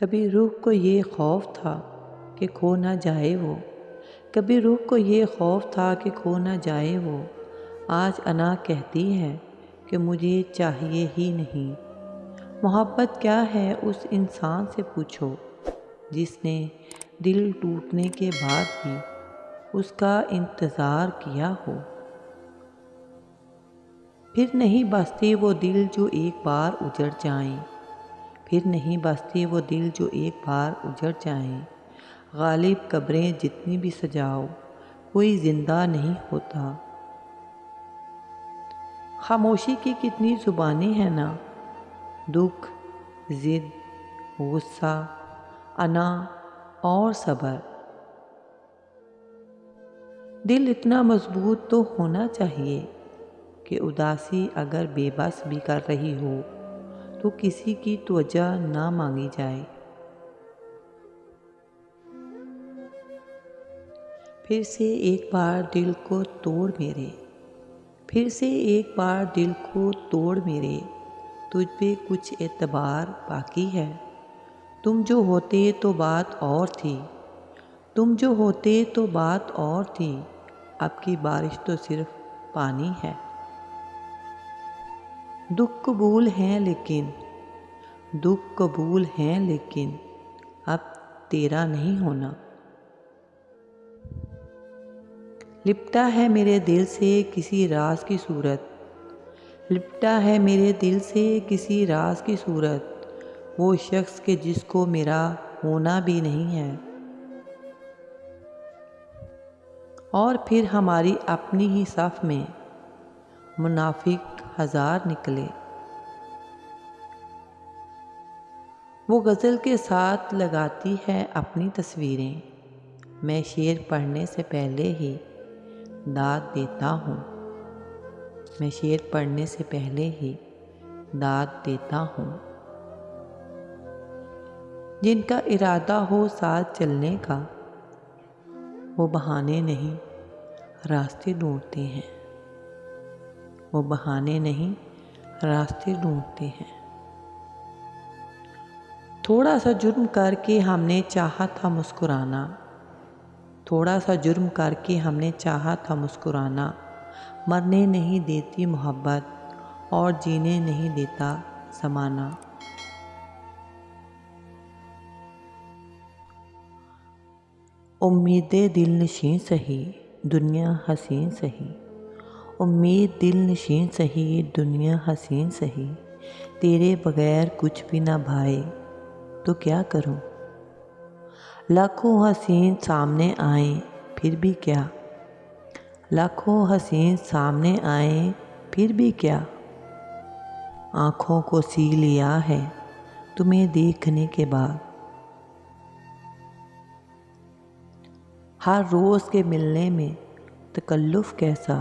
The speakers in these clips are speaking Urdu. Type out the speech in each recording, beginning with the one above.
کبھی روح کو یہ خوف تھا کہ کھو نہ جائے وہ، کبھی روح کو یہ خوف تھا کہ کھو نہ جائے وہ۔ آج انا کہتی ہے کہ مجھے چاہیے ہی نہیں۔ محبت کیا ہے اس انسان سے پوچھو جس نے دل ٹوٹنے کے بعد بھی اس کا انتظار کیا ہو۔ پھر نہیں بستے وہ دل جو ایک بار اجڑ جائیں، پھر نہیں بستے وہ دل جو ایک بار اجڑ جائیں۔ غالب قبریں جتنی بھی سجاؤ کوئی زندہ نہیں ہوتا۔ خاموشی کی کتنی زبانیں ہیں نا، دکھ، ضد، غصہ، انا اور صبر۔ دل اتنا مضبوط تو ہونا چاہیے کہ اداسی اگر بے بس بھی کر رہی ہو تو کسی کی توجہ نہ مانگی جائے۔ پھر سے ایک بار دل کو توڑ میرے، پھر سے ایک بار دل کو توڑ میرے، تجھ پہ کچھ اعتبار باقی ہے۔ تم جو ہوتے تو بات اور تھی، تم جو ہوتے تو بات اور تھی، اب کی بارش تو صرف پانی ہے۔ دکھ قبول ہیں لیکن، دکھ قبول ہیں لیکن اب تیرا نہیں ہونا۔ لپٹا ہے میرے دل سے کسی راز کی صورت، لپٹا ہے میرے دل سے کسی راز کی صورت، وہ شخص کہ جس کو میرا ہونا بھی نہیں ہے۔ اور پھر ہماری اپنی ہی صف میں منافق ہزار نکلے۔ وہ غزل کے ساتھ لگاتی ہے اپنی تصویریں، میں شعر پڑھنے سے پہلے ہی داد دیتا ہوں، میں شعر پڑھنے سے پہلے ہی داد دیتا ہوں۔ جن کا ارادہ ہو ساتھ چلنے کا وہ بہانے نہیں راستے ڈھونڈتے ہیں، وہ بہانے نہیں راستے ڈھونڈتے ہیں۔ تھوڑا سا جرم کر کے ہم نے چاہا تھا مسکرانا، تھوڑا سا جرم کر کے ہم نے چاہا تھا مسکرانا، مرنے نہیں دیتی محبت اور جینے نہیں دیتا زمانہ۔ امید دل نشین سہی دنیا حسین سہی، امید دل نشین سہی دنیا حسین سہی، تیرے بغیر کچھ بھی نہ بھائے تو کیا کروں۔ لاکھوں حسین سامنے آئیں پھر بھی کیا، لاکھوں حسین سامنے آئیں پھر بھی کیا، آنکھوں کو سی لیا ہے تمہیں دیکھنے کے بعد۔ ہر روز کے ملنے میں تکلف کیسا،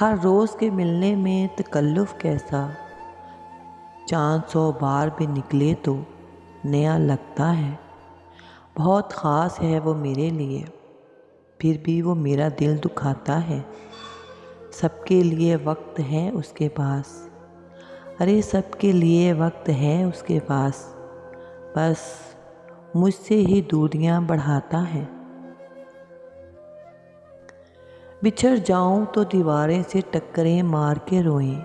ہر روز کے ملنے میں تکلف کیسا، چاند 100 بار بھی نکلے تو نیا لگتا ہے۔ بہت خاص ہے وہ میرے لیے، پھر بھی وہ میرا دل دکھاتا ہے۔ سب کے لیے وقت ہے اس کے پاس، ارے سب کے لیے وقت ہے اس کے پاس، بس مجھ سے ہی دوریاں بڑھاتا ہے۔ بچھڑ جاؤں تو دیواریں سے ٹکریں مار کے روئیں،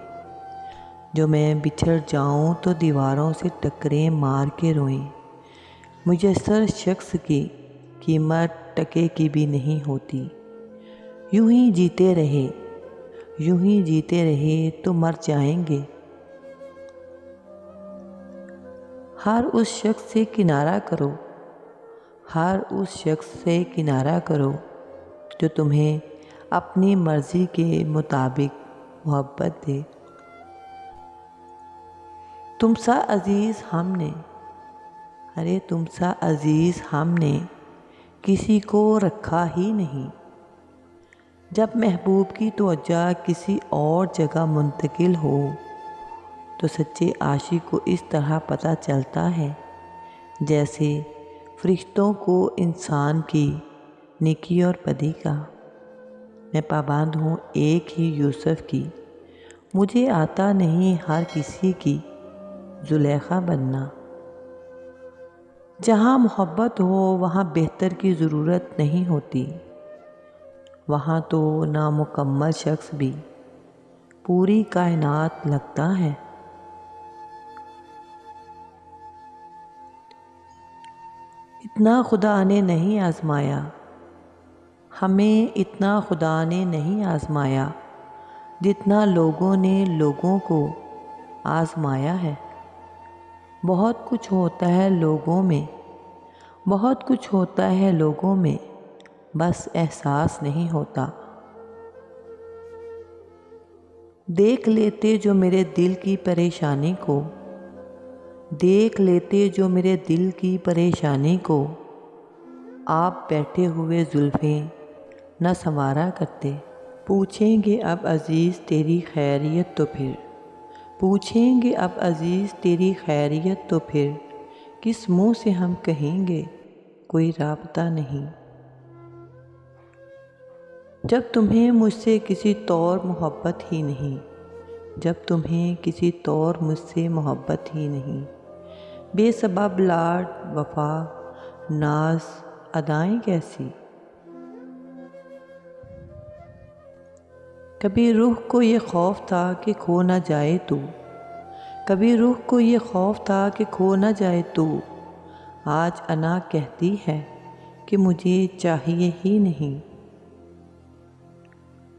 جو میں بچھڑ جاؤں تو دیواروں سے ٹکریں مار کے روئیں، میسر شخص کی قیمت ٹکے کی بھی نہیں ہوتی۔ یوں ہی جیتے رہے، یوں ہی جیتے رہے تو مر جائیں گے۔ ہر اس شخص سے کنارہ کرو، ہر اس شخص سے کنارہ کرو جو تمہیں اپنی مرضی کے مطابق محبت دے۔ تم سا عزیز ہم نے، ارے تم سا عزیز ہم نے کسی کو رکھا ہی نہیں۔ جب محبوب کی توجہ کسی اور جگہ منتقل ہو تو سچے عاشق کو اس طرح پتہ چلتا ہے جیسے فرشتوں کو انسان کی نیکی اور بدی کا۔ میں پابند ہوں ایک ہی یوسف کی، مجھے آتا نہیں ہر کسی کی زلیخا بننا۔ جہاں محبت ہو وہاں بہتر کی ضرورت نہیں ہوتی، وہاں تو نامکمل شخص بھی پوری کائنات لگتا ہے۔ اتنا خدا نے نہیں آزمایا، ہمیں اتنا خدا نے نہیں آزمایا جتنا لوگوں نے لوگوں کو آزمایا ہے۔ بہت کچھ ہوتا ہے لوگوں میں، بہت کچھ ہوتا ہے لوگوں میں، بس احساس نہیں ہوتا۔ دیکھ لیتے جو میرے دل کی پریشانی کو، دیکھ لیتے جو میرے دل کی پریشانی کو، آپ بیٹھے ہوئے زلفیں نہ سنوارا کرتے۔ پوچھیں گے اب عزیز تیری خیریت تو پھر، پوچھیں گے اب عزیز تیری خیریت تو پھر، کس منہ سے ہم کہیں گے کوئی رابطہ نہیں۔ جب تمہیں مجھ سے کسی طور محبت ہی نہیں، جب تمہیں کسی طور مجھ سے محبت ہی نہیں، بے سبب لاڈ وفا ناز ادائیں کیسی۔ کبھی روح کو یہ خوف تھا کہ کھو نہ جائے تو، کبھی روح کو یہ خوف تھا کہ کھو نہ جائے تو، آج انا کہتی ہے کہ مجھے چاہیے ہی نہیں۔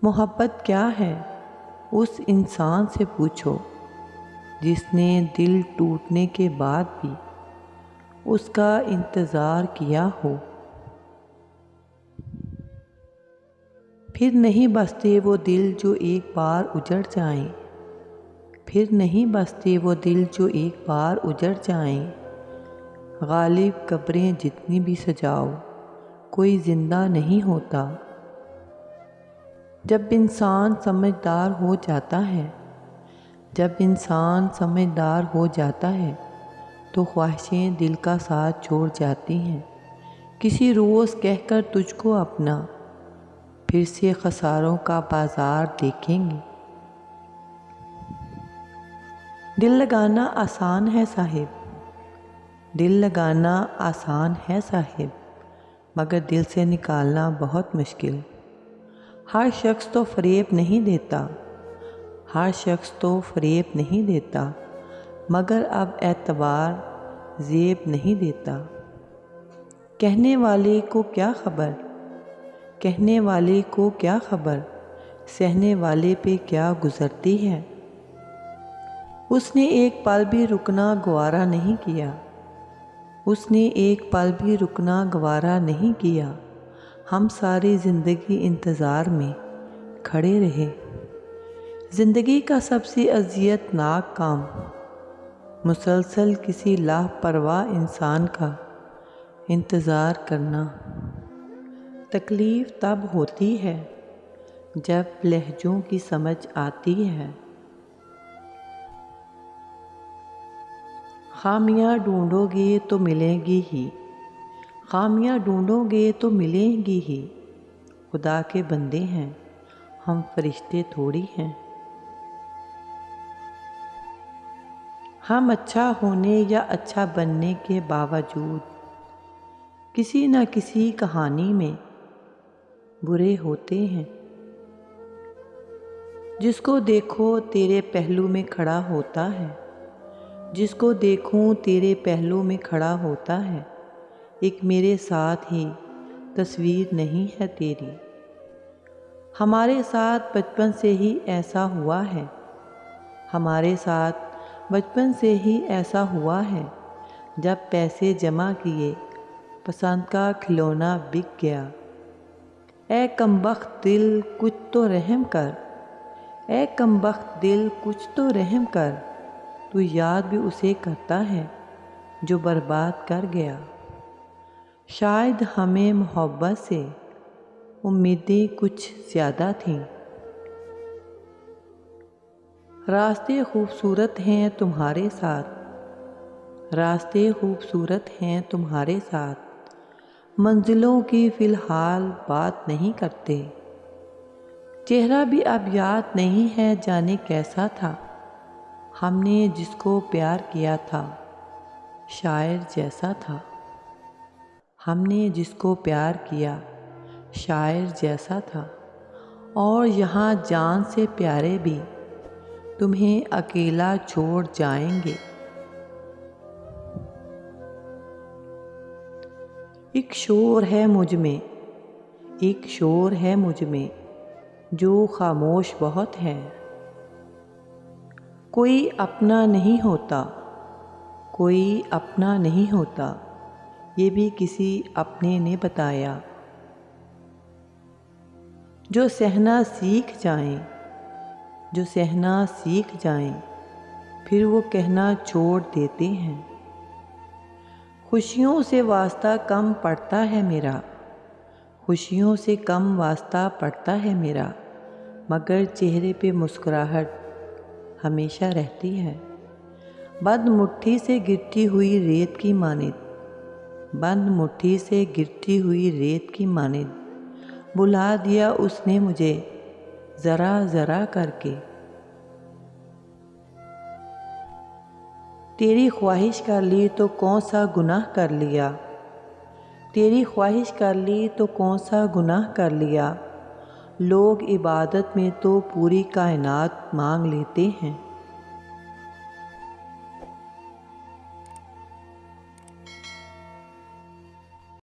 محبت کیا ہے اس انسان سے پوچھو جس نے دل ٹوٹنے کے بعد بھی اس کا انتظار کیا ہو۔ پھر نہیں بستے وہ دل جو ایک بار اجڑ جائیں، پھر نہیں بستے وہ دل جو ایک بار اجڑ جائیں۔ غالب قبریں جتنی بھی سجاؤ کوئی زندہ نہیں ہوتا۔ جب انسان سمجھدار ہو جاتا ہے، جب انسان سمجھدار ہو جاتا ہے تو خواہشیں دل کا ساتھ چھوڑ جاتی ہیں۔ کسی روز کہہ کر تجھ کو اپنا، پھر سے خساروں کا بازار دیکھیں گے۔ دل لگانا آسان ہے صاحب، دل لگانا آسان ہے صاحب، مگر دل سے نکالنا بہت مشکل۔ ہر شخص تو فریب نہیں دیتا، ہر شخص تو فریب نہیں دیتا، مگر اب اعتبار زیب نہیں دیتا۔ کہنے والے کو کیا خبر، کہنے والے کو کیا خبر، سہنے والے پہ کیا گزرتی ہے۔ اس نے ایک پل بھی رکنا گوارا نہیں کیا، اس نے ایک پل بھی رکنا گوارا نہیں کیا۔ ہم ساری زندگی انتظار میں کھڑے رہے۔ زندگی کا سب سے اذیت ناک کام مسلسل کسی لاپرواہ انسان کا انتظار کرنا۔ تکلیف تب ہوتی ہے جب لہجوں کی سمجھ آتی ہے۔ خامیاں ڈھونڈو گے تو ملیں گی ہی، خامیاں ڈھونڈو گے تو ملیں گی ہی۔ خدا کے بندے ہیں ہم فرشتے تھوڑی ہیں۔ ہم اچھا ہونے یا اچھا بننے کے باوجود کسی نہ کسی کہانی میں برے ہوتے ہیں۔ جس کو دیکھو تیرے پہلو میں کھڑا ہوتا ہے، جس کو دیکھوں تیرے پہلو میں کھڑا ہوتا ہے۔ ایک میرے ساتھ ہی تصویر نہیں ہے تیری، ہمارے ساتھ بچپن سے ہی ایسا ہوا ہے، ہمارے ساتھ بچپن سے ہی ایسا ہوا ہے۔ جب پیسے جمع کیے پسند کا کھلونا بک گیا۔ اے کمبخت دل کچھ تو رحم کر، اے کمبخت دل کچھ تو رحم کر، تو یاد بھی اسے کرتا ہے جو برباد کر گیا۔ شاید ہمیں محبت سے امیدیں کچھ زیادہ تھیں۔ راستے خوبصورت ہیں تمہارے ساتھ، راستے خوبصورت ہیں تمہارے ساتھ، منزلوں کی فی الحال بات نہیں کرتے۔ چہرہ بھی اب یاد نہیں ہے جانے کیسا تھا، ہم نے جس کو پیار کیا تھا شاعر جیسا تھا۔ ہم نے جس کو پیار کیا شاعر جیسا تھا، اور یہاں جان سے پیارے بھی تمہیں اکیلا چھوڑ جائیں گے۔ ایک شور ہے مجھ میں، ایک شور ہے مجھ میں جو خاموش بہت ہے۔ کوئی اپنا نہیں ہوتا، کوئی اپنا نہیں ہوتا، یہ بھی کسی اپنے نے بتایا۔ جو سہنا سیکھ جائیں، جو سہنا سیکھ جائیں، پھر وہ کہنا چھوڑ دیتے ہیں۔ خوشیوں سے واسطہ کم پڑتا ہے میرا، خوشیوں سے کم واسطہ پڑتا ہے میرا، مگر چہرے پہ مسکراہٹ ہمیشہ رہتی ہے۔ بند مٹھی سے گرتی ہوئی ریت کی مانند، بند مٹھی سے گرتی ہوئی ریت کی مانند بلا دیا اس نے مجھے ذرا ذرا کر کے۔ تیری خواہش کر لی تو کون سا گناہ کر لیا، تیری خواہش کر لی تو کون سا گناہ کر لیا، لوگ عبادت میں تو پوری کائنات مانگ لیتے ہیں۔